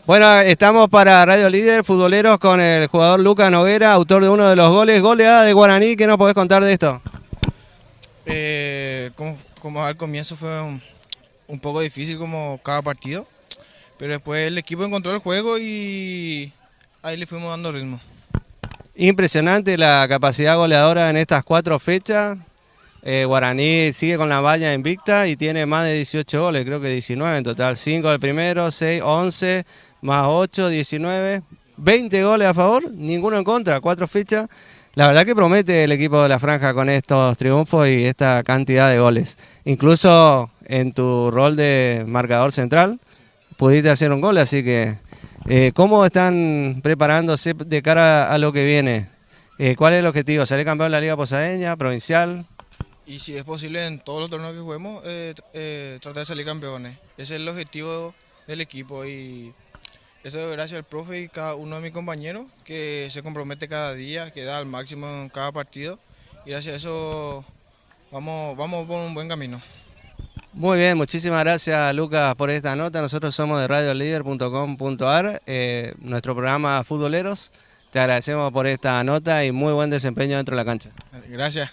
Bueno, estamos para Radio Líder, futboleros, con el jugador Lucas Noguera, autor de uno de los goles, goleada de Guaraní. ¿Qué nos podés contar de esto? Como al comienzo fue un poco difícil como cada partido, pero después el equipo encontró el juego y ahí le fuimos dando ritmo. Impresionante la capacidad goleadora en estas 4 fechas. Guaraní sigue con la valla invicta y tiene más de 18 goles, creo que 19 en total. 5 del primero, 6, 11, más 8, 19. 20 goles a favor, ninguno en contra, 4 fechas. La verdad que promete el equipo de la Franja con estos triunfos y esta cantidad de goles. Incluso en tu rol de marcador central pudiste hacer un gol, así que ¿cómo están preparándose de cara a lo que viene? ¿Cuál es el objetivo? ¿Salir campeón de la Liga Posadeña, provincial? Y si es posible en todos los torneos que juguemos, tratar de salir campeones. Ese es el objetivo del equipo y eso es gracias al profe y cada uno de mis compañeros que se compromete cada día, que da al máximo en cada partido y gracias a eso vamos por un buen camino. Muy bien, muchísimas gracias Lucas por esta nota. Nosotros somos de radiolider.com.ar, nuestro programa Futboleros. Te agradecemos por esta nota y muy buen desempeño dentro de la cancha. Gracias.